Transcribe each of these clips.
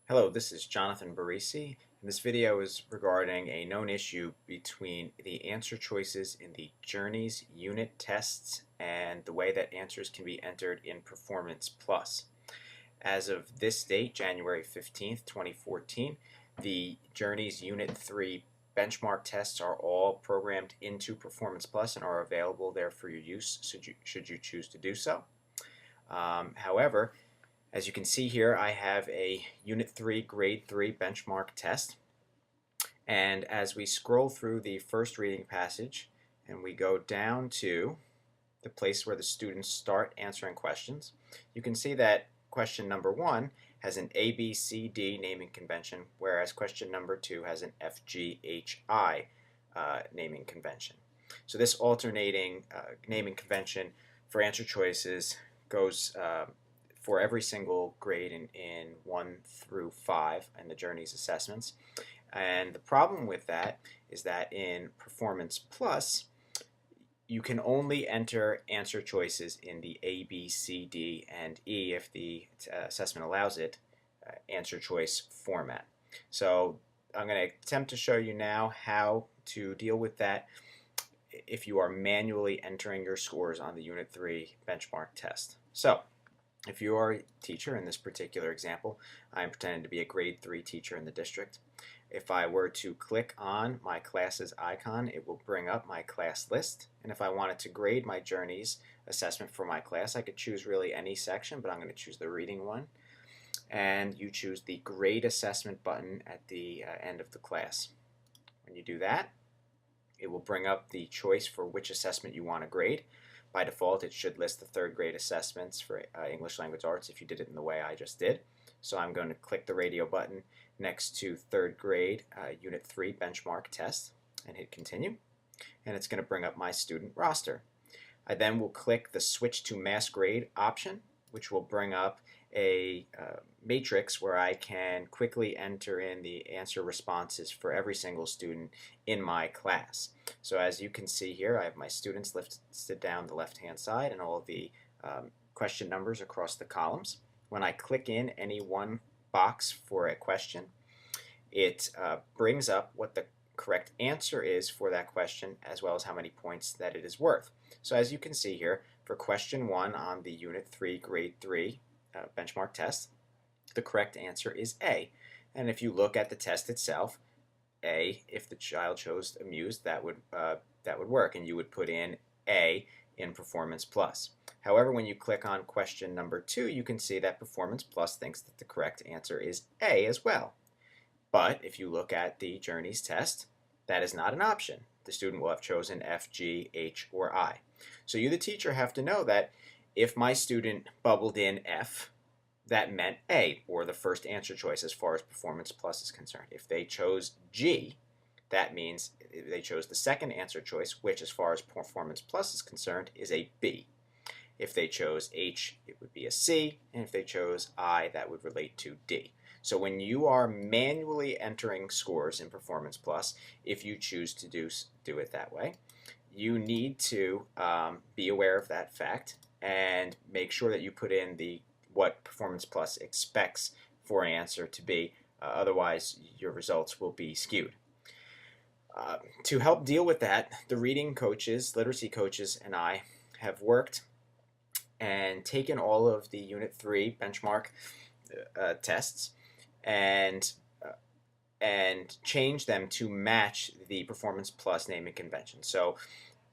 Hello, this is Jonathan Barisi, and this video is regarding a known issue between the answer choices in the Journeys unit tests and the way that answers can be entered in Performance Plus. As of this date, January 15th, 2014, the Journeys Unit 3 benchmark tests are all programmed into Performance Plus and are available there for your use should you choose to do so. However, as you can see here, I have a Unit 3 Grade 3 benchmark test. And as we scroll through the first reading passage and we go down to the place where the students start answering questions, you can see that question number 1 has an ABCD naming convention, whereas question number 2 has an FGHI naming convention. So this alternating naming convention for answer choices goes for every single grade in 1 through 5 in the Journeys assessments. And the problem with that is that in Performance Plus, you can only enter answer choices in the A, B, C, D, and E, if the assessment allows it, answer choice format. So I'm going to attempt to show you now how to deal with that if you are manually entering your scores on the Unit 3 benchmark test. So if you are a teacher, in this particular example, I'm pretending to be a grade 3 teacher in the district. If I were to click on my classes icon, it will bring up my class list. And if I wanted to grade my Journeys assessment for my class, I could choose really any section, but I'm going to choose the reading one. And you choose the grade assessment button at the end of the class. When you do that, it will bring up the choice for which assessment you want to grade. By default, it should list the third grade assessments for English Language Arts if you did it in the way I just did. So I'm going to click the radio button next to third grade Unit 3 benchmark test and hit continue. And it's going to bring up my student roster. I then will click the switch to mass grade option, which will bring up a matrix where I can quickly enter in the answer responses for every single student in my class. So as you can see here, I have my students listed down the left-hand side and all of the question numbers across the columns. When I click in any one box for a question, it brings up what the correct answer is for that question, as well as how many points that it is worth. So as you can see here, for question 1 on the Unit 3 Grade 3 benchmark test, the correct answer is A. And if you look at the test itself, A, if the child chose amused, that would work, and you would put in A in Performance Plus. However, when you click on question number 2, you can see that Performance Plus thinks that the correct answer is A as well. But if you look at the Journeys test, that is not an option. The student will have chosen F, G, H, or I. So you, the teacher, have to know that if my student bubbled in F, that meant A, or the first answer choice as far as Performance Plus is concerned. If they chose G, that means they chose the second answer choice, which as far as Performance Plus is concerned is a B. If they chose H, it would be a C, and if they chose I, that would relate to D. So when you are manually entering scores in Performance Plus, if you choose to do it that way, you need to be aware of that fact and make sure that you put in what Performance Plus expects for an answer to be. Otherwise, your results will be skewed. To help deal with that, the reading coaches, literacy coaches, and I have worked and taken all of the Unit 3 benchmark tests and change them to match the Performance Plus naming convention. So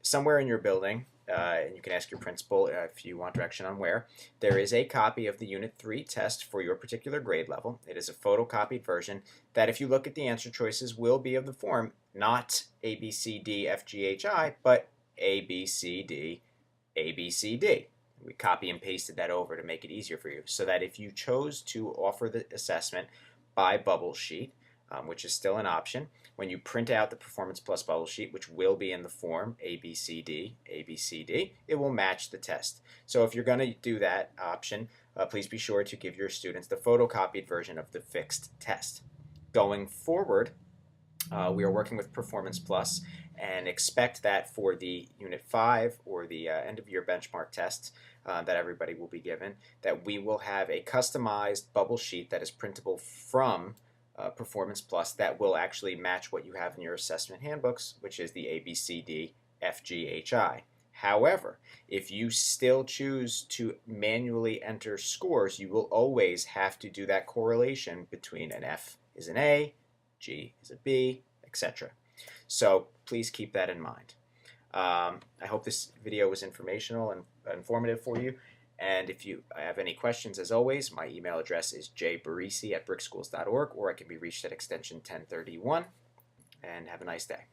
somewhere in your building, and you can ask your principal if you want direction on where, there is a copy of the Unit 3 test for your particular grade level. It is a photocopied version that, if you look at the answer choices, will be of the form not A, B, C, D, F, G, H, I, but A, B, C, D, A, B, C, D. We copy and pasted that over to make it easier for you, so that if you chose to offer the assessment by bubble sheet, which is still an option, when you print out the Performance Plus bubble sheet, which will be in the form ABCD, ABCD, it will match the test. So if you're going to do that option, please be sure to give your students the photocopied version of the fixed test. Going forward, We are working with Performance Plus and expect that for the Unit 5 or the end of year benchmark tests that everybody will be given, that we will have a customized bubble sheet that is printable from Performance Plus that will actually match what you have in your assessment handbooks, which is the A, B, C, D, F, G, H, I. However, if you still choose to manually enter scores, you will always have to do that correlation between an F is an A, G is a B, etc. So please keep that in mind. I hope this video was informational and informative for you. And if you have any questions, as always, my email address is jbarisi@brickschools.org, or I can be reached at extension 1031. And have a nice day.